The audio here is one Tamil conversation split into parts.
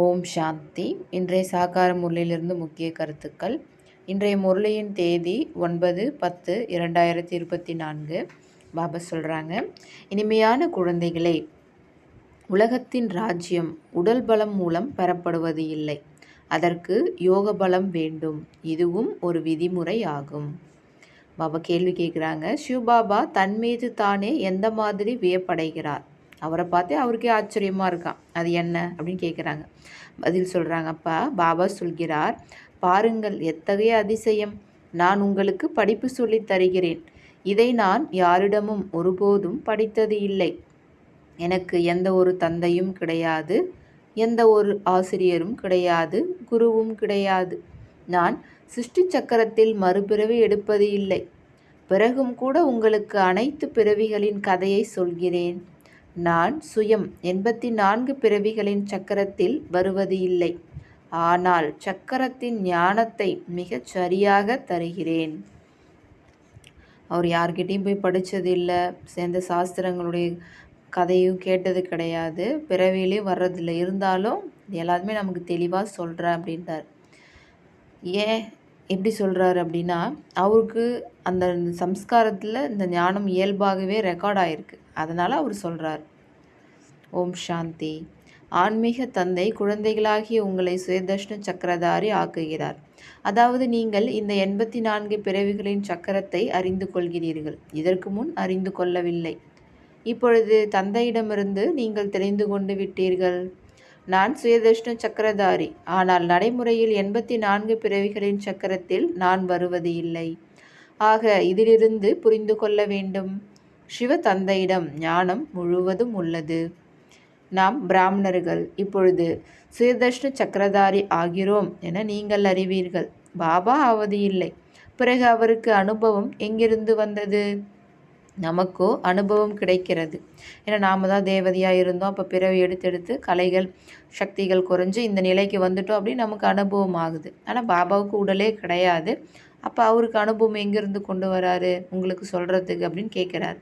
ஓம் சாந்தி. இன்றைய சாகார முரளியிலிருந்து முக்கிய கருத்துக்கள். இன்றைய முரளியின் தேதி 9/10/2024. பாபா சொல்கிறாங்க, இனிமையான குழந்தைகளே, உலகத்தின் ராஜ்யம் உடல் பலம் மூலம் பெறப்படுவது இல்லை. அதற்கு யோக பலம் வேண்டும். இதுவும் ஒரு விதிமுறை ஆகும். பாபா கேள்வி கேட்குறாங்க, சிவபாபா தன் மீது தானே எந்த மாதிரி வியப்படைகிறார்? அவரை பார்த்தே அவருக்கே ஆச்சரியமாக இருக்கான். அது என்ன அப்படின்னு கேட்குறாங்க. பதில் சொல்கிறாங்க. அப்பா பாபா சொல்கிறார், பாருங்கள் எத்தகைய அதிசயம். நான் உங்களுக்கு படிப்பு சொல்லித் தருகிறேன். இதை நான் யாரிடமும் ஒருபோதும் படித்தது இல்லை. எனக்கு எந்த ஒரு தந்தையும் கிடையாது, எந்த ஒரு ஆசிரியரும் கிடையாது, குருவும் கிடையாது. நான் சிருஷ்டி சக்கரத்தில் மறுபிறவி எடுப்பது இல்லை. பிறகும் கூட உங்களுக்கு அனைத்து பிறவிகளின் கதையை சொல்கிறேன். நான் சுயம் 84 பிறவிகளின் சக்கரத்தில் வருவது இல்லை. ஆனால் சக்கரத்தின் ஞானத்தை மிகச் சரியாக தருகிறேன். அவர் யார்கிட்டையும் போய் படித்தது இல்லை, சேர்ந்த சாஸ்திரங்களுடைய கதையும் கேட்டது கிடையாது, பிறவியிலே வர்றதில்லை. இருந்தாலும் எல்லாருமே நமக்கு தெளிவாக சொல்கிறேன் அப்படின்றார். ஏன் எப்படி சொல்கிறாரு அப்படின்னா, அவருக்கு அந்த சம்ஸ்காரத்தில் இந்த ஞானம் இயல்பாகவே ரெக்கார்ட் ஆகிருக்கு. அதனால் அவர் சொல்கிறார். ஓம் சாந்தி. ஆன்மீக தந்தை குழந்தைகளாகிய உங்களை சுயதர்ஷன சக்கரதாரி ஆக்குகிறார். அதாவது நீங்கள் இந்த 84 பிறவிகளின் சக்கரத்தை அறிந்து கொள்கிறீர்கள். இதற்கு முன் அறிந்து கொள்ளவில்லை. இப்பொழுது தந்தையிடமிருந்து நீங்கள் தெரிந்து கொண்டு விட்டீர்கள். நான் சுயதர்ஷன சக்கரதாரி. ஆனால் நடைமுறையில் 84 பிறவிகளின் சக்கரத்தில் நான் வருவது இல்லை. ஆக இதிலிருந்து புரிந்து கொள்ள வேண்டும், சிவ தந்தையிடம் ஞானம் முழுவதும் உள்ளது. நாம் பிராமணர்கள் இப்பொழுது சுயதர்ஷன சக்கரதாரி ஆகிறோம் என நீங்கள் அறிவீர்கள். பாபா ஆவது இல்லை. பிறகு அவருக்கு அனுபவம் எங்கிருந்து வந்தது? நமக்கோ அனுபவம் கிடைக்கிறது. ஏன்னா நாம் தான் தேவதையாக இருந்தோம். அப்போ பிறவி எடுத்தெடுத்து கலைகள் சக்திகள் குறைஞ்சு இந்த நிலைக்கு வந்துட்டோம் அப்படின்னு நமக்கு அனுபவம் ஆகுது. ஆனால் பாபாவுக்கு உடலே கிடையாது. அப்போ அவருக்கு அனுபவம் எங்கேருந்து கொண்டு வராரு உங்களுக்கு சொல்கிறதுக்கு அப்படின்னு கேட்குறாரு.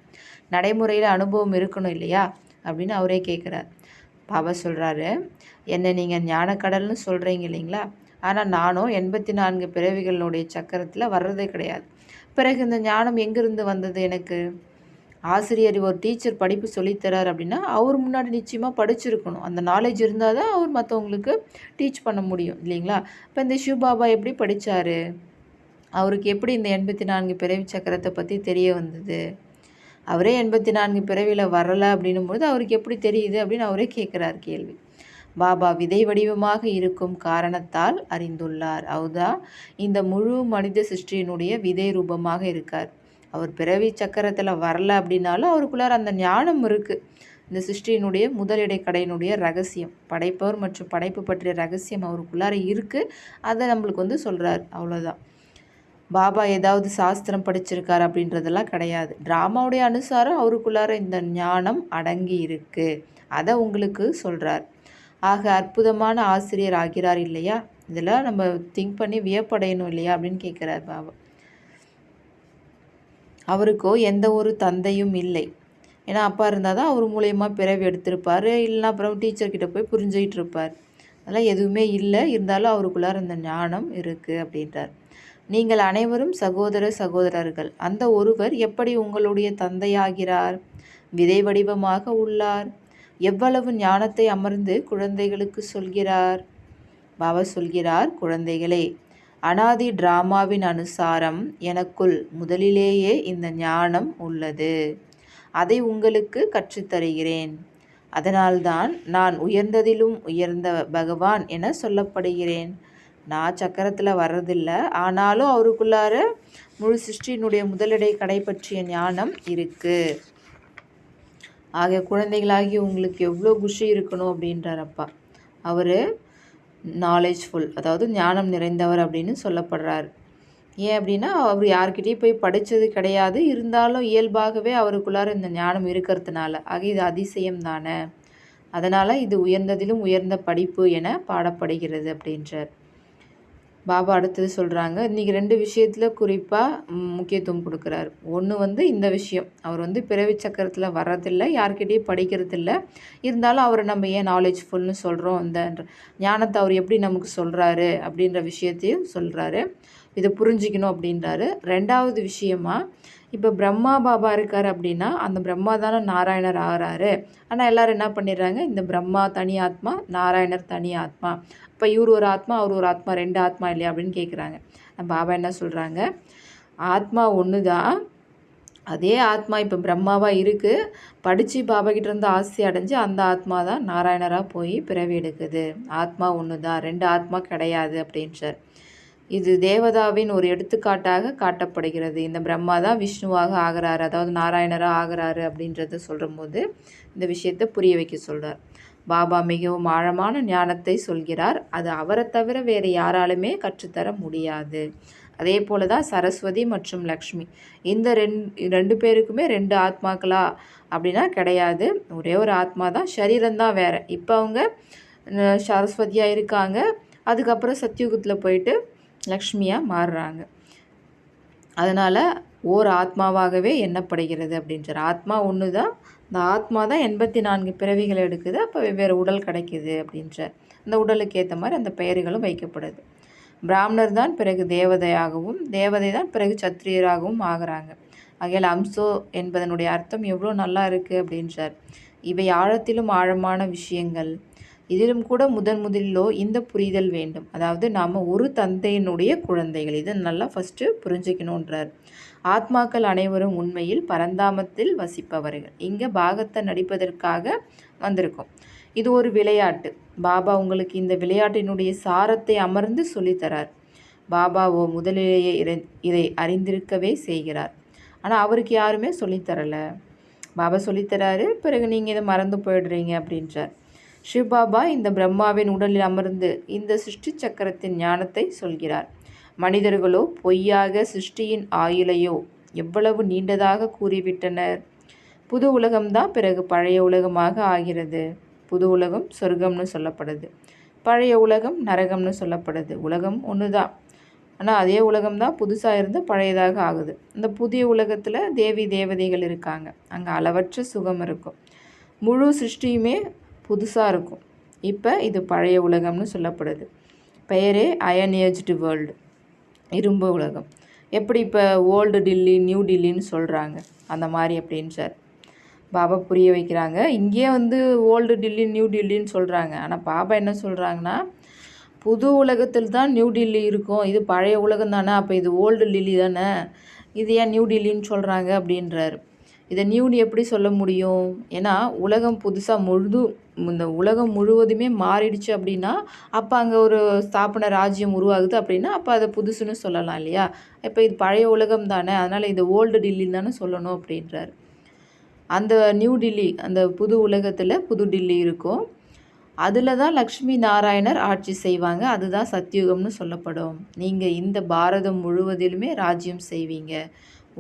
நடைமுறையில் அனுபவம் இருக்கணும் இல்லையா அப்படின்னு அவரே கேட்குறார். பாபா சொல்கிறாரு, என்னை நீங்கள் ஞானக்கடல்னு சொல்கிறீங்க இல்லைங்களா, ஆனால் நானும் 84 பிறவிகளுடைய சக்கரத்தில் வர்றதே கிடையாது. பிறகு இந்த ஞானம் எங்கேருந்து வந்தது? எனக்கு ஆசிரியர், ஒரு டீச்சர் படிப்பு சொல்லித்தரார் அப்படின்னா அவர் முன்னாடி நிச்சயமாக படிச்சிருக்கணும். அந்த நாலேஜ் இருந்தால் தான் அவர் மற்றவங்களுக்கு டீச் பண்ண முடியும் இல்லைங்களா. இப்போ இந்த சிவபாபா எப்படி படித்தார்? அவருக்கு எப்படி இந்த 84 பிறவி சக்கரத்தை பற்றி தெரிய வந்தது? அவரே 84 பிறவியில் வரலை அப்படின்னும்போது அவருக்கு எப்படி தெரியுது அப்படின்னு அவரே கேட்குறார் கேள்வி. பாபா விதை வடிவமாக இருக்கும் காரணத்தால் அறிந்துள்ளார். அவர்தான் இந்த முழு மனித சிருஷ்டியினுடைய விதை ரூபமாக இருக்கார். அவர் பிறவி சக்கரத்தில் வரல அப்படின்னாலும் அவருக்குள்ளார அந்த ஞானம் இருக்குது. இந்த சிருஷ்டியினுடைய முதலிடை கடையினுடைய ரகசியம், படைப்பவர் மற்றும் படைப்பு பற்றிய ரகசியம் அவருக்குள்ளார இருக்குது. அதை நம்மளுக்கு சொல்கிறார். அவ்வளோதான். பாபா ஏதாவது சாஸ்திரம் படிச்சிருக்கார் அப்படின்றதெல்லாம் கிடையாது. ட்ராமாவுடைய அனுசாரம் அவருக்குள்ளார இந்த ஞானம் அடங்கி இருக்குது. அதை உங்களுக்கு சொல்கிறார். ஆக அற்புதமான ஆசிரியர் ஆகிறார் இல்லையா? இதெல்லாம் நம்ம திங்க் பண்ணி வியப்படையணும் இல்லையா அப்படின்னு கேட்குறார் பாபா. அவருக்கோ எந்த ஒரு தந்தையும் இல்லை. ஏன்னா அப்பா இருந்தால் தான் அவர் மூலயமா பிறவி எடுத்திருப்பார். இல்லைன்னா அப்புறம் டீச்சர்கிட்ட போய் புரிஞ்சுக்கிட்டு இருப்பார். அதெல்லாம் எதுவுமே இல்லை. இருந்தாலும் அவருக்குள்ளார இந்த ஞானம் இருக்குது அப்படின்றார். நீங்கள் அனைவரும் சகோதர சகோதரர்கள். அந்த ஒருவர் எப்படி உங்களுடைய தந்தையாகிறார்? விதை வடிவமாக உள்ளார். எவ்வளவு ஞானத்தை அமர்ந்து குழந்தைகளுக்கு சொல்கிறார். பாபா சொல்கிறார், குழந்தைகளே, அனாதி டிராமாவின் அனுசாரம் எனக்குள் முதலிலேயே இந்த ஞானம் உள்ளது. அதை உங்களுக்கு கற்றுத்தருகிறேன். அதனால்தான் நான் உயர்ந்ததிலும் உயர்ந்த பகவான் என சொல்லப்படுகிறேன். நான் சக்கரத்தில் வர்றதில்லை. ஆனாலும் அவருக்குள்ளார முழு சிருஷ்டியினுடைய முதலிடை கடை பற்றிய ஞானம் இருக்குது. ஆக குழந்தைகளாகி உங்களுக்கு எவ்வளோ குஷி இருக்கணும் அப்படின்றார் அப்பா. அவர் நாலேஜ்ஃபுல், அதாவது ஞானம் நிறைந்தவர் அப்படின்னு சொல்லப்படுறார். ஏன் அப்படின்னா அவர் யார்கிட்டையும் போய் படித்தது கிடையாது. இருந்தாலும் இயல்பாகவே அவருக்குள்ளார இந்த ஞானம் இருக்கிறதுனால. ஆக இது அதிசயம் தானே. அதனால் இது உயர்ந்ததிலும் உயர்ந்த படிப்பு என பாடப்படுகிறது அப்படின்றார். பாபா அடுத்தது சொல்கிறாங்க, இன்றைக்கி 2 விஷயத்தில் குறிப்பாக முக்கியத்துவம் கொடுக்குறாரு. ஒன்று வந்து இந்த விஷயம், அவர் வந்து பிறவி சக்கரத்தில் வர்றதில்லை, யார்கிட்டையும் படிக்கிறதில்ல. இருந்தாலும் அவரை நம்ம ஏன் நாலேஜ்ஃபுல்னு சொல்கிறோம், இந்த ஞானத்தை அவர் எப்படி நமக்கு சொல்கிறாரு அப்படின்ற விஷயத்தையும் சொல்கிறாரு. இதை புரிஞ்சிக்கணும் அப்படின்றாரு. 2வது விஷயமா, இப்போ பிரம்மா பாபா இருக்கார் அப்படின்னா அந்த பிரம்மா தானே நாராயணர் ஆகிறாரு. ஆனால் எல்லோரும் என்ன பண்ணிடுறாங்க, இந்த பிரம்மா தனி ஆத்மா, நாராயணர் தனி ஆத்மா, இப்போ இவர் ஒரு ஆத்மா அவர் ஒரு ஆத்மா, 2 ஆத்மா இல்லையா அப்படின்னு கேட்குறாங்க. பாபா என்ன சொல்கிறாங்க, ஆத்மா ஒன்று தான். அதே ஆத்மா இப்போ பிரம்மாவாக இருக்குது. படித்து பாபா கிட்டேருந்து ஆசை அடைஞ்சு அந்த ஆத்மா தான் நாராயணராக போய் பிறவி எடுக்குது. ஆத்மா ஒன்று தான், 2 ஆத்மா கிடையாது அப்படின்றார். இது தேவதாவின் ஒரு எடுத்துக்காட்டாக காட்டப்படுகிறது. இந்த பிரம்மா தான் விஷ்ணுவாக ஆகிறாரு, அதாவது நாராயணராக ஆகிறாரு அப்படின்றத சொல்லும்போது இந்த விஷயத்தை புரிய வைக்க சொல்கிறார். பாபா மிகவும் ஆழமான ஞானத்தை சொல்கிறார். அது அவரை தவிர வேறு யாராலுமே கற்றுத்தர முடியாது. அதே போல தான் சரஸ்வதி மற்றும் லக்ஷ்மி, இந்த 2 பேருக்குமே 2 ஆத்மாக்களா அப்படின்னா கிடையாது. ஒரே ஒரு ஆத்மா தான், சரீரம்தான் வேறு. இப்போ அவங்க சரஸ்வதியாக இருக்காங்க, அதுக்கப்புறம் சத்யுகத்தில் போயிட்டு லக்ஷ்மியாக மாறுறாங்க. அதனால் ஓர் ஆத்மாவாகவே எண்ணப்படுகிறது அப்படின்றார். ஆத்மா ஒன்று தான், இந்த ஆத்மா தான் 84 பிறவிகள் எடுக்குது. அப்போ வெவ்வேறு உடல் கிடைக்குது அப்படின்றார். அந்த உடலுக்கு ஏற்ற மாதிரி அந்த பெயர்களும் வைக்கப்படுது. பிராமணர் தான் பிறகு தேவதையாகவும், தேவதை தான் பிறகு சத்திரியராகவும் ஆகிறாங்க. ஆகையால் அம்சோ என்பதனுடைய அர்த்தம் எவ்வளோ நல்லா இருக்குது அப்படின்றார். இவை ஆழத்திலும் ஆழமான விஷயங்கள். இதிலும் கூட முதலிலோ இந்த புரிதல் வேண்டும். அதாவது நாம் ஒரு தந்தையினுடைய குழந்தைகள், இதை நல்லா ஃபஸ்ட்டு புரிஞ்சுக்கணுன்றார். ஆத்மாக்கள் அனைவரும் உண்மையில் பரந்தாமத்தில் வசிப்பவர்கள். இங்கே பாகத்தை நடிப்பதற்காக வந்திருக்கோம். இது ஒரு விளையாட்டு. பாபா உங்களுக்கு இந்த விளையாட்டினுடைய சாரத்தை அமர்ந்து சொல்லித்தரார். பாபாவோ முதலிலேயே இதை அறிந்திருக்கவே செய்கிறார். ஆனால் அவருக்கு யாருமே சொல்லித்தரலை. பாபா சொல்லித்தராரு, பிறகு நீங்கள் இதை மறந்து போயிடுறீங்க அப்படின்றார். சிவபாபா இந்த பிரம்மாவின் உடலில் அமர்ந்து இந்த சிருஷ்டி சக்கரத்தின் ஞானத்தை சொல்கிறார். மனிதர்களோ பொய்யாக சிருஷ்டியின் ஆயுளையோ எவ்வளவு நீண்டதாக கூறிவிட்டனர். புது உலகம்தான் பிறகு பழைய உலகமாக ஆகிறது. புது உலகம் சொர்க்கம்னு சொல்லப்படுது, பழைய உலகம் நரகம்னு சொல்லப்படுது. உலகம் ஒன்று தான், ஆனால் அதே உலகம்தான் புதுசாக இருந்து பழையதாக ஆகுது. இந்த புதிய உலகத்தில் தேவி தேவதைகள் இருக்காங்க, அங்கே அளவற்ற சுகம் இருக்கும். முழு சிருஷ்டியுமே புதுசாக இருக்கும். இப்போ இது பழைய உலகம்னு சொல்லப்படுது. பெயரே அயன் ஏஜ்டு வேர்ல்டு, இரும்பு உலகம். எப்படி இப்போ ஓல்டு டில்லி நியூ டில்லின்னு சொல்கிறாங்க அந்த மாதிரி அப்படின்றார். பாபா புரிய வைக்கிறாங்க. இங்கே ஓல்டு டில்லி நியூ டில்லின்னு சொல்கிறாங்க. ஆனால் பாபா என்ன சொல்கிறாங்கன்னா, புது உலகத்தில் தான் நியூ டில்லி இருக்கும், இது பழைய உலகம் தானே, அப்போ இது ஓல்டு டில்லி தானே, இது ஏன் நியூ டில்லின்னு சொல்கிறாங்க அப்படின்றார். இதை நியூன்னு எப்படி சொல்ல முடியும்? ஏன்னா உலகம் புதுசாக இந்த உலகம் முழுவதுமே மாறிடுச்சு அப்படின்னா அப்போ அங்கே ஒரு ஸ்தாபன ராஜ்யம் உருவாகுது அப்படின்னா அப்போ அதை புதுசுன்னு சொல்லலாம் இல்லையா? இப்போ இது பழைய உலகம் தானே, அதனால் இது ஓல்டு டில்லின்னு தானே சொல்லணும் அப்படின்றார். அந்த நியூ டில்லி, அந்த புது உலகத்தில் புது டில்லி இருக்கும். அதில் தான் லக்ஷ்மி நாராயணர் ஆட்சி செய்வாங்க. அதுதான் சத்யுகம்னு சொல்லப்படும். நீங்கள் இந்த பாரதம் முழுவதிலுமே ராஜ்யம் செய்வீங்க.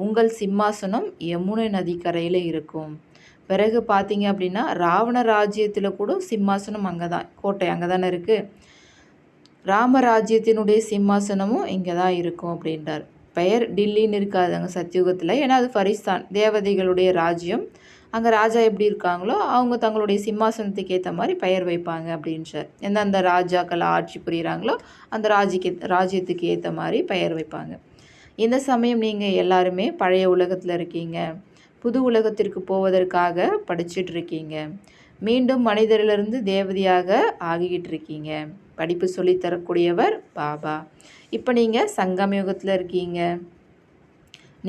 உங்கள் சிம்மாசனம் யமுனை நதிக்கரையில் இருக்கும். பிறகு பார்த்தீங்க அப்படின்னா ராவண ராஜ்யத்தில் கூட சிம்மாசனம் அங்கே தான், கோட்டை அங்கே தானே இருக்குது. ராமராஜ்யத்தினுடைய சிம்மாசனமும் இங்கே தான் இருக்கும் அப்படின்றார். பெயர் டில்லின்னு இருக்காது அங்கே சத்யுகத்தில், ஏன்னா அது ஃபரிஸ்தான், தேவதைகளுடைய ராஜ்யம். அங்கே ராஜா எப்படி இருக்காங்களோ அவங்க தங்களுடைய சிம்மாசனத்துக்கு ஏற்ற மாதிரி பெயர் வைப்பாங்க அப்படின்றார். எந்தெந்த ராஜாக்கள் ஆட்சி புரிகிறாங்களோ அந்த ராஜ்யத்துக்கு ஏற்ற மாதிரி பெயர் வைப்பாங்க. இந்த சமயம் நீங்கள் எல்லாருமே பழைய உலகத்தில் இருக்கீங்க, புது உலகத்திற்கு போவதற்காக படிச்சுட்டு இருக்கீங்க. மீண்டும் மனிதரிலிருந்து தேவதையாக ஆகிக்கிட்டு இருக்கீங்க. படிப்பு சொல்லித்தரக்கூடியவர் பாபா. இப்போ நீங்கள் சங்கமயுகத்தில் இருக்கீங்க.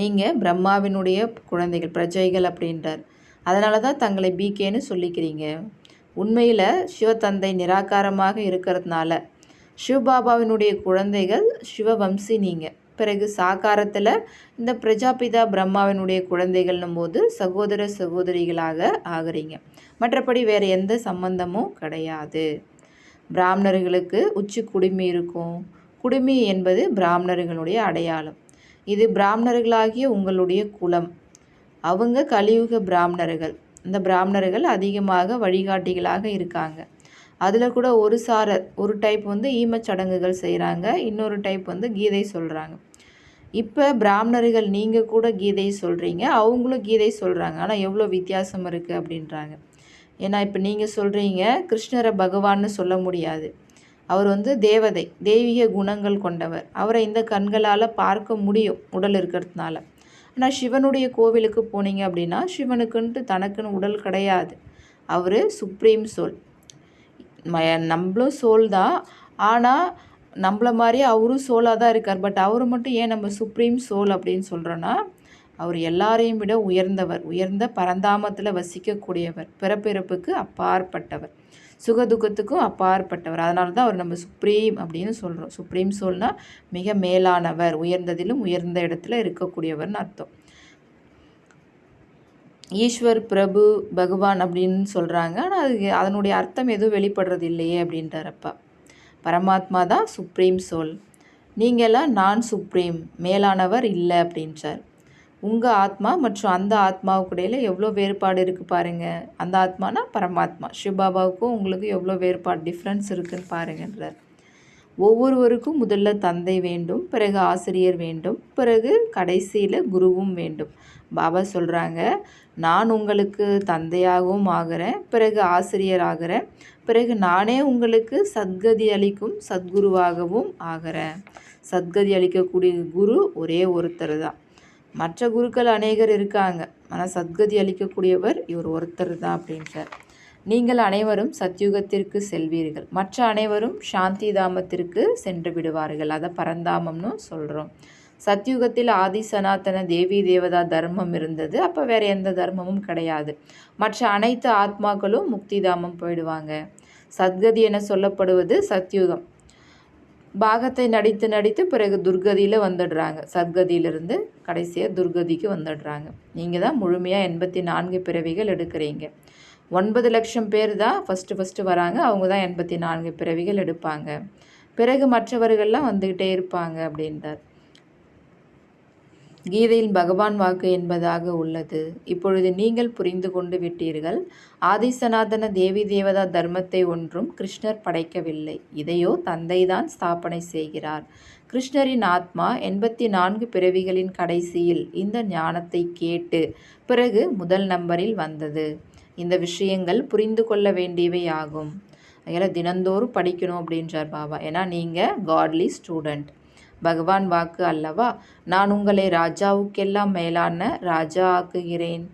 நீங்கள் பிரம்மாவினுடைய குழந்தைகள், பிரஜைகள் அப்படின்றார். அதனால தான் தங்களை பிகேன்னு சொல்லிக்கிறீங்க. உண்மையில் சிவத்தந்தை நிராகாரமாக இருக்கிறதுனால சிவபாபாவினுடைய குழந்தைகள் சிவவம்சி நீங்கள். பிறகு சாகாரத்தில் இந்த பிரஜாபிதா பிரம்மாவினுடைய குழந்தைகள்னும் போது சகோதர சகோதரிகளாக ஆகிறீங்க. மற்றபடி வேறு எந்த சம்பந்தமும் கிடையாது. பிராமணர்களுக்கு உச்சி குடுமி இருக்கும். குடுமி என்பது பிராமணர்களுடைய அடையாளம். இது பிராமணர்களாகிய உங்களுடைய குலம். அவங்க கலியுக பிராமணர்கள். இந்த பிராமணர்கள் அதிகமாக வழிகாட்டிகளாக இருக்காங்க. அதில் கூட ஒரு டைப் வந்து ஈமச்சடங்குகள் செய்கிறாங்க, இன்னொரு டைப் வந்து கீதை சொல்கிறாங்க. இப்போ பிராமணர்கள் நீங்கள் கூட கீதை சொல்கிறீங்க, அவங்களும் கீதை சொல்கிறாங்க. ஆனால் எவ்வளோ வித்தியாசம் இருக்குது அப்படின்றாங்க. ஏன்னா இப்போ நீங்கள் சொல்கிறீங்க கிருஷ்ணரை பகவான்னு சொல்ல முடியாது. அவர் வந்து தேவதை, தெய்வீக குணங்கள் கொண்டவர். அவரை இந்த கண்களால் பார்க்க முடியும் உடல் இருக்கிறதுனால. ஆனால் சிவனுடைய கோவிலுக்கு போனீங்க அப்படின்னா சிவனுக்குன்ட்டு தனக்குன்னு உடல் கிடையாது. அவர் சுப்ரீம் சோல். நம்மளும் சோல் தான், ஆனால் நம்மள மாதிரி அவரும் சோலாக தான் இருக்கார். பட் அவர் மட்டும் ஏன் நம்ம சுப்ரீம் சோல் அப்படின்னு சொல்கிறோன்னா, அவர் எல்லாரையும் விட உயர்ந்தவர், உயர்ந்த பரந்தாமத்தில் வசிக்கக்கூடியவர், பிறப்பிறப்புக்கு அப்பாற்பட்டவர், சுகதுக்கத்துக்கும் அப்பாற்பட்டவர். அதனால தான் அவர் நம்ம சுப்ரீம் அப்படின்னு சொல்கிறோம். சுப்ரீம் சோல்னால் மிக மேலானவர், உயர்ந்ததிலும் உயர்ந்த இடத்துல இருக்கக்கூடியவர்னு அர்த்தம். ஈஸ்வர், பிரபு, பகவான் அப்படின்னு சொல்கிறாங்க. ஆனால் அதனுடைய அர்த்தம் எதுவும் வெளிப்படுறது இல்லையே அப்படின்றாரப்பா. பரமாத்மா தான் சுப்ரீம் சோல், நீங்களாம் நான் சுப்ரீம், மேலானவர் இல்லை அப்படின்றார். உங்கள் ஆத்மா மற்றும் அந்த ஆத்மாவுக்கு இடையில் எவ்வளோ வேறுபாடு இருக்குது பாருங்கள். அந்த ஆத்மானா பரமாத்மா, சிவபாபாவுக்கும் உங்களுக்கு எவ்வளோ வேறுபாடு டிஃப்ரென்ஸ் இருக்குதுன்னு பாருங்கன்றார். ஒவ்வொருவருக்கும் முதல்ல தந்தை வேண்டும், பிறகு ஆசிரியர் வேண்டும், பிறகு கடைசியில் குருவும் வேண்டும். பாபா சொல்கிறாங்க, நான் உங்களுக்கு தந்தையாகவும் ஆகிறேன், பிறகு ஆசிரியர் ஆகிறேன், பிறகு நானே உங்களுக்கு சத்கதி அளிக்கும் சத்குருவாகவும் ஆகிறேன். சத்கதி அளிக்கக்கூடிய குரு ஒரே ஒருத்தர் தான். மற்ற குருக்கள் அநேகர் இருக்காங்க, ஆனால் சத்கதி அளிக்கக்கூடியவர் இவர் ஒருத்தர் தான் அப்படின்றார். நீங்கள் அனைவரும் சத்யுகத்திற்கு செல்வீர்கள், மற்ற அனைவரும் சாந்தி தாமத்திற்கு சென்று விடுவார்கள். அதை பரந்தாமம்னு சொல்கிறோம். சத்யுகத்தில் ஆதி சனாதன தேவி தேவதா தர்மம் இருந்தது. அப்போ வேறு எந்த தர்மமும் கிடையாது. மற்ற அனைத்து ஆத்மாக்களும் முக்தி தாமம் போயிடுவாங்க. சத்கதி என சொல்லப்படுவது சத்யுகம். பாகத்தை நடித்து நடித்து பிறகு துர்கதியில் வந்துடுறாங்க. சத்கதியிலிருந்து கடைசியாக துர்கதிக்கு வந்துடுறாங்க. நீங்கள் தான் முழுமையாக 84 பிறவிகள் எடுக்கிறீங்க. 9 லட்சம் பேர் தான் ஃபஸ்ட்டு வராங்க. அவங்க தான் 84 பிறவிகள் எடுப்பாங்க. பிறகு மற்றவர்கள்லாம் வந்துக்கிட்டே இருப்பாங்க அப்படின்றார். கீதையில் பகவான் வாக்கு என்பதாக உள்ளது. இப்பொழுது நீங்கள் புரிந்து கொண்டு விட்டீர்கள். ஆதிசனாதன தேவி தேவதா தர்மத்தை ஒன்றும் கிருஷ்ணர் படைக்கவில்லை. இதையோ தந்தைதான் ஸ்தாபனை செய்கிறார். கிருஷ்ணரின் ஆத்மா 84 பிறவிகளின் கடைசியில் இந்த ஞானத்தை கேட்டு பிறகு முதல் நம்பரில் வந்தது. இந்த விஷயங்கள் புரிந்து கொள்ள வேண்டியவை ஆகும். அதில் தினந்தோறும் படிக்கணும் அப்படின்றார் பாபா. ஏன்னா நீங்கள் காட்லி ஸ்டூடெண்ட். பகவான் வாக்கு அல்லவா, நான் உங்களை ராஜாவுக்கெல்லாம் மேலான ராஜா ஆக்குகிறேன்.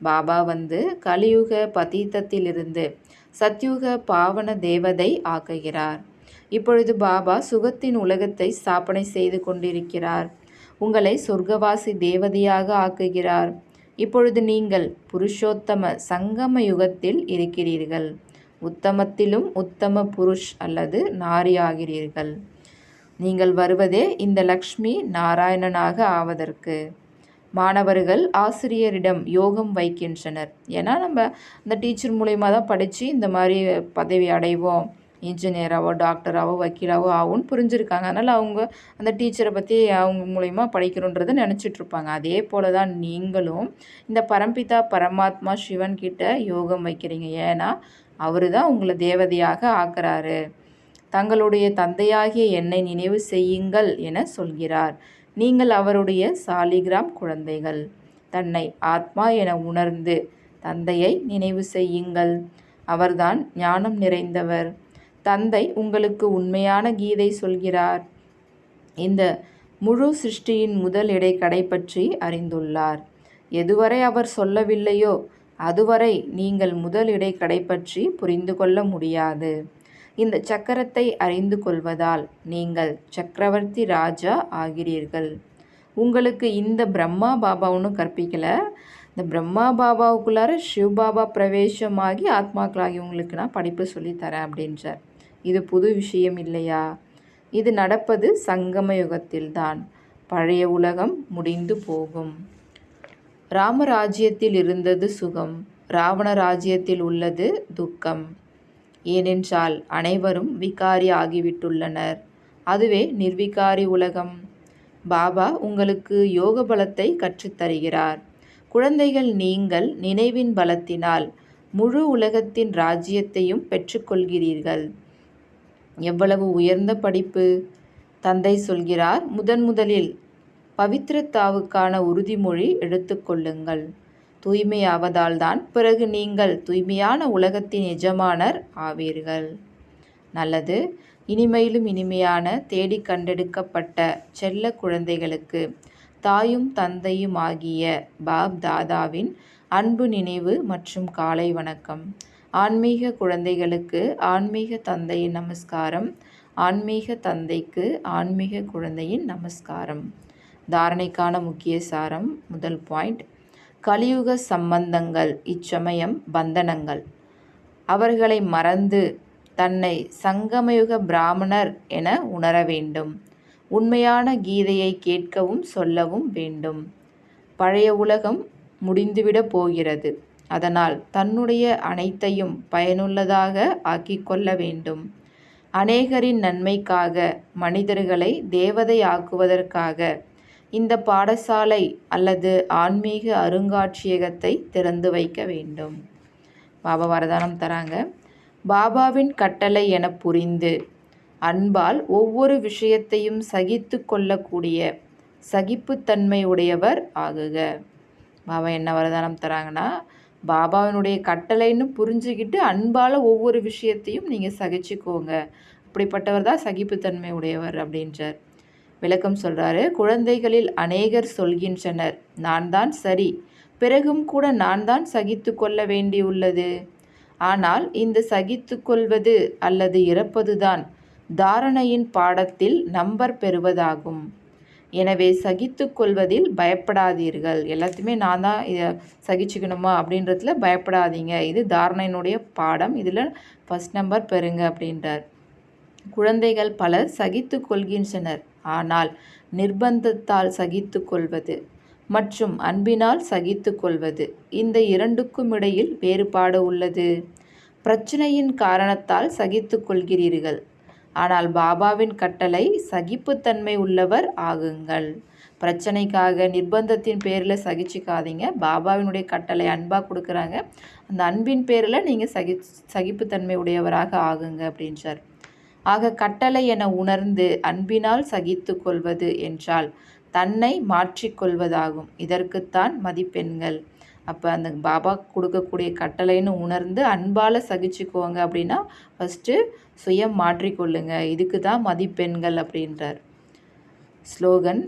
பாபா வந்து கலியுக பதீத்தத்திலிருந்து சத்யுக பாவன தேவதை ஆக்குகிறார். இப்பொழுது பாபா சுகத்தின் உலகத்தை ஸ்தாபனை செய்து கொண்டிருக்கிறார். உங்களை சொர்க்கவாசி தேவதையாக ஆக்குகிறார். இப்பொழுது நீங்கள் புருஷோத்தம சங்கம யுகத்தில் இருக்கிறீர்கள். உத்தமத்திலும் உத்தம புருஷ் அல்லது நாரி ஆகிறீர்கள். நீங்கள் வருவதே இந்த லக்ஷ்மி நாராயணனாக ஆவதற்கு. மாணவர்கள் ஆசிரியரிடம் யோகம் வைக்கின்றனர். ஏன்னா நம்ம அந்த டீச்சர் மூலயமா தான் படித்து இந்த மாதிரி பதவி அடைவோம், இன்ஜினியராகவோ டாக்டராகவோ வக்கீலாவோ ஆகும்னு புரிஞ்சுருக்காங்க. அதனால் அவங்க அந்த டீச்சரை பற்றி அவங்க மூலயமா படிக்கணுன்றதை நினச்சிட்ருப்பாங்க. அதே போல் தான் நீங்களும் இந்த பரம்பிதா பரமாத்மா சிவன் கிட்ட யோகம் வைக்கிறீங்க. ஏன்னா அவர் தான் உங்களை தேவதையாக ஆக்குறாரு. தங்களுடைய தந்தையாகிய என்னை நினைவு செய்யுங்கள் என சொல்கிறார். நீங்கள் அவருடைய சாலிகிராம் குழந்தைகள். தன்னை ஆத்மா என உணர்ந்து தந்தையை நினைவு செய்யுங்கள். அவர்தான் ஞானம் நிறைந்தவர். தந்தை உங்களுக்கு உண்மையான கீதை சொல்கிறார். இந்த முழு சிருஷ்டியின் முதல் இடைக்கடை பற்றி அறிந்துள்ளார். எதுவரை அவர் சொல்லவில்லையோ அதுவரை நீங்கள் முதல் இடைக்கடை பற்றி புரிந்து கொள்ள முடியாது. இந்த சக்கரத்தை அறிந்து கொள்வதால் நீங்கள் சக்கரவர்த்தி ராஜா ஆகிறீர்கள். உங்களுக்கு இந்த பிரம்மா பாபா ஒன்றும் கற்பிக்கலை. இந்த பிரம்மா பாபாவுக்குள்ளார சிவபாபா பிரவேசமாகி ஆத்மாக்களாகி உங்களுக்கு நான் படிப்பு சொல்லித்தரேன் அப்படின்றார். இது புது விஷயம் இல்லையா? இது நடப்பது சங்கம யுகத்தில்தான். பழைய உலகம் முடிந்து போகும். ராமராஜ்யத்தில் இருந்தது சுகம், ராவண ராஜ்யத்தில் உள்ளது துக்கம். ஏனென்றால் அனைவரும் விகாரி ஆகிவிட்டுள்ளனர். அதுவே நிர்விகாரி உலகம். பாபா உங்களுக்கு யோக பலத்தை கற்றுத்தருகிறார். குழந்தைகள், நீங்கள் நினைவின் பலத்தினால் முழு உலகத்தின் ராஜ்யத்தையும் பெற்றுக்கொள்கிறீர்கள். எவ்வளவு உயர்ந்த படிப்பு! தந்தை சொல்கிறார், முதலில் பவித்ரத்தாவுக்கான உறுதிமொழி எடுத்துக்கொள்ளுங்கள். தூய்மையாவதால்தான் பிறகு நீங்கள் தூய்மையான உலகத்தின் எஜமானர் ஆவீர்கள். நல்லது. இனிமையிலும் இனிமையான தேடி கண்டெடுக்கப்பட்ட செல்ல குழந்தைகளுக்கு தாயும் தந்தையும் ஆகிய பாப் தாதாவின் அன்பு நினைவு மற்றும் காலை வணக்கம். ஆன்மீக குழந்தைகளுக்கு ஆன்மீக தந்தையின் நமஸ்காரம். ஆன்மீக தந்தைக்கு ஆன்மீக குழந்தையின் நமஸ்காரம். தாரணைக்கான முக்கிய சாரம். முதல் பாயிண்ட், கலியுக சம்பந்தங்கள் இச்சமயம் பந்தனங்கள். அவர்களை மறந்து தன்னை சங்கமயுக பிராமணர் என உணர வேண்டும். உண்மையான கீதையை கேட்கவும் சொல்லவும் வேண்டும். பழைய உலகம் முடிந்துவிடப் போகிறது. அதனால் தன்னுடைய அனைத்தையும் பயனுள்ளதாக ஆக்கிக்கொள்ள வேண்டும். அநேகரின் நன்மைக்காக, மனிதர்களை தேவதை ஆக்குவதற்காக இந்த பாடசாலை அல்லது ஆன்மீக அருங்காட்சியகத்தை திறந்து வைக்க வேண்டும். பாபா வரதானம் தராங்க. பாபாவின் கட்டளை என புரிந்து அன்பால் ஒவ்வொரு விஷயத்தையும் சகித்து கொள்ளக்கூடிய சகிப்புத்தன்மை உடையவர் ஆகுக. பாபா என்ன வரதானம் தராங்கன்னா, பாபாவினுடைய கட்டளைன்னு புரிஞ்சுக்கிட்டு அன்பால் ஒவ்வொரு விஷயத்தையும் நீங்கள் சகிச்சுக்கோங்க. அப்படிப்பட்டவர் தான் சகிப்புத்தன்மை உடையவர் அப்படின்றார். விளக்கம் சொல்கிறாரு. குழந்தைகளில் அநேகர் சொல்கின்றனர், நான் தான் சரி, பிறகும் கூட நான் தான் சகித்து கொள்ள வேண்டியுள்ளது. ஆனால் இந்த சகித்து கொள்வது அல்லது இறப்பதுதான் தாரணையின் பாடத்தில் நம்பர் பெறுவதாகும். எனவே சகித்து கொள்வதில் பயப்படாதீர்கள். எல்லாத்தையுமே நான் தான் இதை சகிச்சுக்கணுமா அப்படின்றதுல பயப்படாதீங்க. இது தாரணையினுடைய பாடம். இதில் ஃபஸ்ட் நம்பர் பெறுங்க அப்படின்றார். குழந்தைகள் பலர் சகித்து கொள்கின்றனர். ஆனால் நிர்பந்தத்தால் சகித்து கொள்வது மற்றும் அன்பினால் சகித்து கொள்வது, இந்த இரண்டுக்கும் இடையில் வேறுபாடு உள்ளது. பிரச்சனையின் காரணத்தால் சகித்து கொள்கிறீர்கள். ஆனால் பாபாவின் கட்டளை சகிப்புத்தன்மை உள்ளவர் ஆகுங்கள். பிரச்சனைக்காக நிர்பந்தத்தின் பேரில் சகிச்சுக்காதீங்க. பாபாவினுடைய கட்டளை அன்பாக கொடுக்குறாங்க. அந்த அன்பின் பேரில் நீங்கள் சகிப்புத்தன்மை உடையவராக ஆகுங்க அப்படின்றார். ஆக கட்டளை என உணர்ந்து அன்பினால் சகித்து கொள்வது என்றால் தன்னை மாற்றிக்கொள்வதாகும். இதற்குத்தான் மதிப்பெண்கள். அப்போ அந்த பாபா கொடுக்கக்கூடிய கட்டளைன்னு உணர்ந்து அன்பால் சகிச்சுக்குவாங்க அப்படின்னா ஃபஸ்ட்டு சுயம் மாற்றிக்கொள்ளுங்க. இதுக்கு தான் மதிப்பெண்கள் அப்படின்றார். ஸ்லோகன்.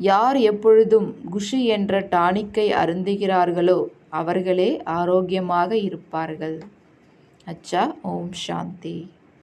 யார் எப்பொழுதும் குஷி என்ற டானிக்கை அருந்துகிறார்களோ அவர்களே ஆரோக்கியமாக இருப்பார்கள். அச்சா. ஓம் சாந்தி.